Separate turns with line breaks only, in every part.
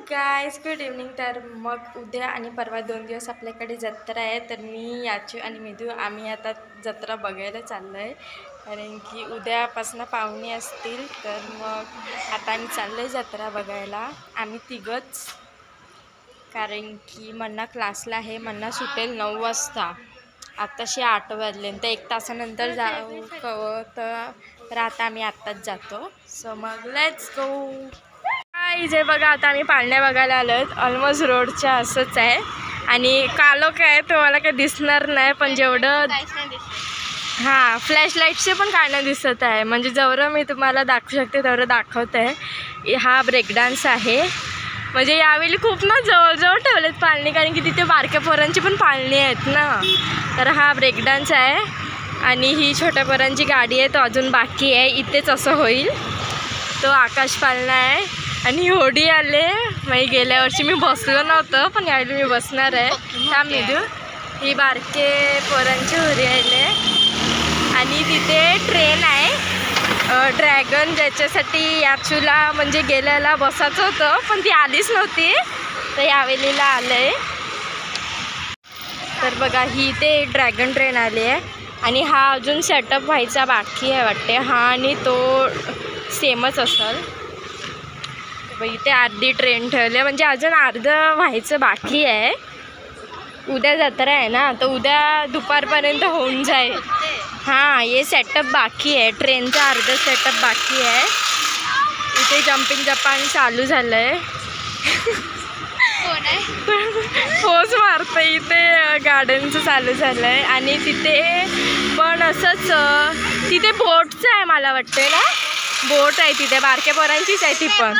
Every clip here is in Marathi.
Guys good evening. तर मग उद्या आणि परवा 2 दिवस आपल्याकडे जत्रा आहे। तर मी याची आणि मिदू आम्ही आता जत्रा बघायला चाललो आहे, कारण की उद्यापासून पाहुणे असतील। तर मग आता आम्ही चाललो आहे जत्रा बघायला, आम्ही तिघंच, कारण की मन्ना क्लासला आहे। मन्ना सुटेल 9 वाजता, आत्ताशी 8 वाजले, तर 1 तासानंतर जाऊ तर आता आम्ही आत्ताच जातो। सो मग लेट्स गो। इथे बघा, आता आम्ही पाळण्या बघायला आलो आहेत। ऑलमोस्ट रोडच्या असंच आहे, आणि कालो काय तुम्हाला काही दिसणार नाही, पण जेवढं हां फ्लॅश लाईटचे पण काढणं दिसत आहे, म्हणजे जेवढं मी तुम्हाला दाखवू शकते तेवढं दाखवत आहे। हा ब्रेक डान्स आहे, म्हणजे यावेळी खूप ना जवळजवळ ठेवलेत पाळणी, कारण की तिथे बारक्या पोरांची पण पाळणी आहेत ना। तर हा ब्रेक डान्स आहे, आणि ही छोट्या पोरांची गाडी आहे, तो अजून बाकी आहे। इथेच असं होईल, तो आकाश पाळणा आहे। आणि होडी आले, मग गेल्या वर्षी मी बसलो नव्हतं, पण यावेळी मी बसणार आहे। त्या मिदू ही बारके पोरांची होडी आले, आणि तिथे ट्रेन आहे ड्रॅगन, ज्याच्यासाठी याचूला म्हणजे गेल्याला बसायचं होतं, पण ती आलीच नव्हती, तर यावेळीला आलं आहे। तर बघा, ही ते ड्रॅगन ट्रेन आली आहे, आणि हा अजून सेटअप व्हायचा बाकी आहे वाटते। हा आणि तो सेमच असेल। इथे अर्धी ट्रेन ठेवली, म्हणजे अजून अर्धं व्हायचं बाकी आहे। उद्या जत्रा आहे ना, तर उद्या दुपारपर्यंत होऊन जाईल। हां, हे सेटअप बाकी आहे, ट्रेनचा अर्धा सेटअप बाकी आहे। इथे जम्पिंग जपान चालू झालं आहे, पोज मारतं इथे, गार्डनचं चालू झालं आहे। आणि तिथे पण असंच, तिथे बोटचं आहे मला वाटते ना, बोट आहे तिथे, बारक्या पोरांचीच आहे ती पण।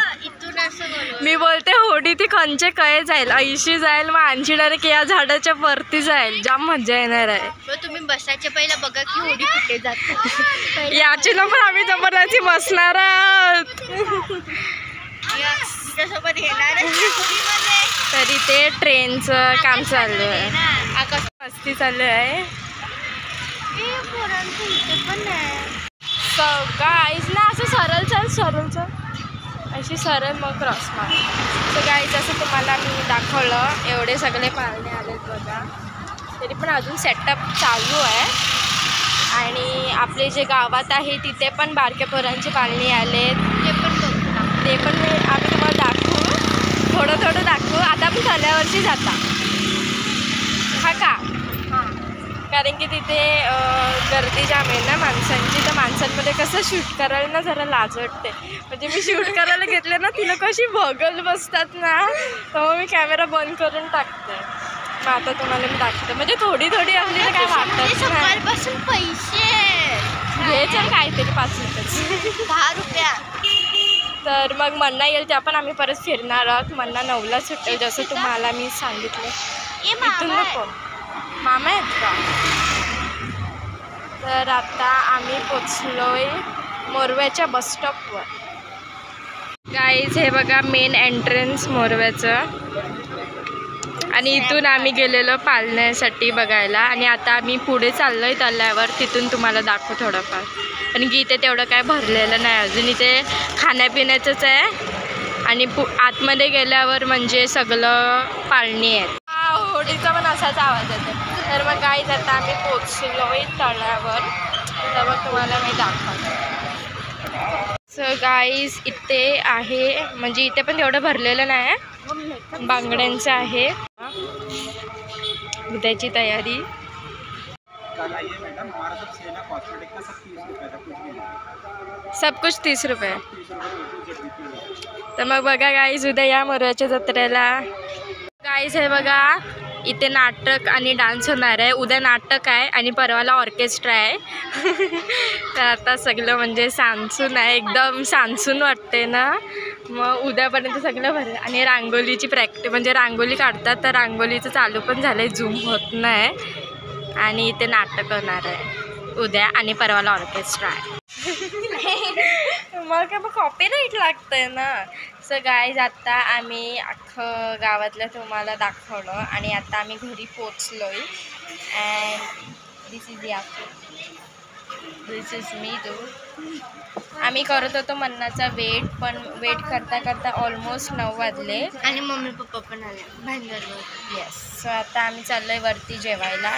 मी बोलते होडी ती कंचे कळे जाईल, ऐशी जाईल, मग आणखी डायरेक्ट या झाडाच्या वरती जाईल, जाम मजा येणार आहे।
तुम्ही बसायच्या पहिला बघा की होडी कुठे जाते,
याची ना पण आम्ही जबरदस्ती बसणार आहोत,
तिच्यासोबत येणार।
तरी ते ट्रेनचं काम चालू आहे, आकाश मस्ती चालू आहे। गाईज ना असं सरळ चल, सरळ चल, अशी सरळ मग क्रॉस मार। तर गाईज असं तुम्हाला मी दाखवलं, एवढे सगळे पाळणे आलेत बघा, तरी पण अजून सेटअप चालू आहे। आणि आपले जे गावात आहे तिथे पण बारक्या पोरांची पाळणी आलेत, ते पण आम्ही तुम्हाला दाखवू, थोडं थोडं दाखवू। आता आपण चालल्या वर्षी जाता हा का, कारण की तिथे गर्दी जाम आहे ना माणसांची, तर माणसांमध्ये कसं शूट करायला ना जरा लाज वाटते, म्हणजे मी शूट करायला घेतले ना, तिला कशी बघल बसतात ना, तर मग मी कॅमेरा बंद करून टाकते। मग आता तुम्हाला मी दाखवते, म्हणजे थोडी थोडी असली तर काय वाटत नाही।
सकाळपासून पैसे
घ्यायचं काहीतरी 5 रुपये
10 रुपया।
तर मग मन्ना येईल, त्या पण आम्ही परत फिरणार आहोत। मन्ना 9ला सुटेल, जसं तुम्हाला मी सांगितलं। इथून नको, मामा आहेत का? तर आता आम्ही पोचलोय मोरव्याच्या बसस्टॉपवर। गाईज हे बघा मेन एंट्रन्स मोरव्याचं, आणि इथून आम्ही गेलेलो पाळण्यासाठी बघायला, आणि आता आम्ही पुढे चाललोय तळ्यावर, तिथून तुम्हाला दाखवू थोडंफार, कारण की इथे तेवढं काय भरलेलं नाही अजून, इथे खाण्यापिण्याचंच आहे। आणि आतमध्ये गेल्यावर म्हणजे सगळं पाळणी आहे। हा होडीचा पण असाच आवाज येतो। तर मग गाईज आता आम्ही पोचलोय तळ्यावर, तर मग तुम्हाला मी दाखवते। सो गाईज इथे आहे, म्हणजे इथे पण तेवढं भरलेलं नाही, बांगड्यांचं आहे। उद्याची तयारी, सब कुछ 30 रुपये। तर मग बघा गाईज, उद्या या मोरव्याच्या जत्रेला। गाईज हे बघा, इथे नाटक आणि डान्स होणार आहे। उद्या नाटक आहे आणि परवाला ऑर्केस्ट्रा आहे। तर आता सगळं म्हणजे सांसून आहे, एकदम सांसून वाटते ना, मग उद्यापर्यंत सगळं भरेल। आणि रांगोलीची प्रॅक्टिस, म्हणजे रांगोली काढतात, तर रांगोलीचं चालू पण झालं आहे, झूम होत नाही। आणि इथे नाटक होणार आहे उद्या, आणि परवाला ऑर्केस्ट्रा आहे। मग काय, मग कॉपीराईट लागतंय ना। सो गाईज आता आम्ही अख्खं गावातलं तुम्हाला दाखवलं, आणि आता आम्ही घरी पोचलोय, and this is the after. This is me too. आम्ही करत होतो मन्नाचा वेट, पण वेट करता करता ऑलमोस्ट 9 वाजले.
आणि मम्मी पप्पा पण आले भांडरवर.
येस. सो आता आम्ही चाललोय वरती जेवायला.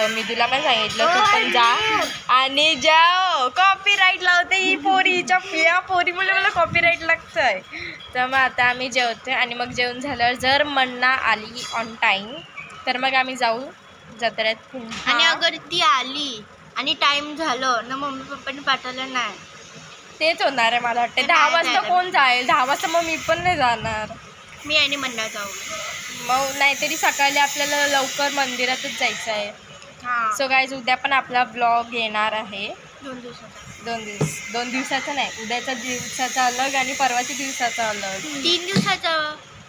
मी तुला पण सांगितलं तू पण जा आणि जाओ. कॉपीराईट लावते ही पोरीच्या पिया पोरी मुळे मला कॉपीराईट लागतंय. तर मग आता आम्ही जेवतोय आणि मग जेवण झाल्यावर जर मन्ना आली ऑन टाईम तर मग आम्ही जाऊ जत्रेत पुन्हा.
आणि अगर ती आली आणि टाइम झालं ना मम्मी पप्पाने पाठवलं नाही,
तेच होणार आहे मला वाटतं. 10 वाजता कोण जाईल? 10 वाजता मग मी पण नाही जाणार.
मी आणि मन्ना जाऊ.
मग नाहीतरी सकाळी आपल्याला लवकर मंदिरातच जायचं आहे.
हां,
सो गाईज उद्या पण आपला ब्लॉग येणार आहे.
2 दिवसाचा.
2 दिवसाचा नाही, उद्याच्या दिवसाचा अलग आणि परवाच्या दिवसाचा अलग.
3 दिवसाचा.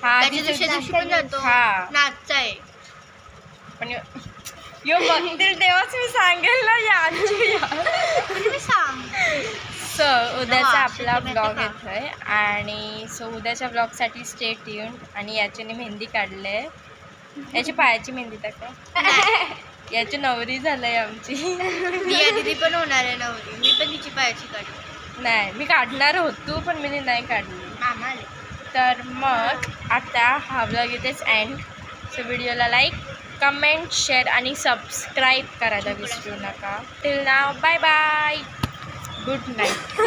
हा
त्याच्या दुसऱ्या दिवशी पण जातो.
हा
नाचचा आहे.
पण यो बघतील तेव्हाच मी सांगेल ना
तुम्ही सांग.
सो उद्याचा
हा,
आपला
शेती
ब्लॉग
माहिती
येतोय आणि सो उद्याच्या ब्लॉगसाठी स्टे ट्यून. आणि याच्याने मेहंदी काढले. याची पायाची मेहंदी टाका. याची नवरी झालंय आमची.
दिया दीदी पण होणार आहे नवरी. मी पण तिची पायाची काढली.
नाही, मी काढणार होतो पण मी नाही काढली.
मामा आले.
तर मग आता हा ब्लॉग इथेच एंड. सो व्हिडिओला लाईक, कमेंट, शेअर आणि सबस्क्राईब करायला विसरू नका. Till now bye bye. Good night.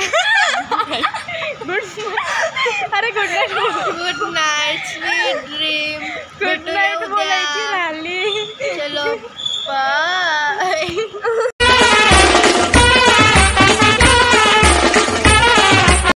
अरे good night.
Good night, sweet dream.
Good night बोलायची राहिली.
चलो बाय.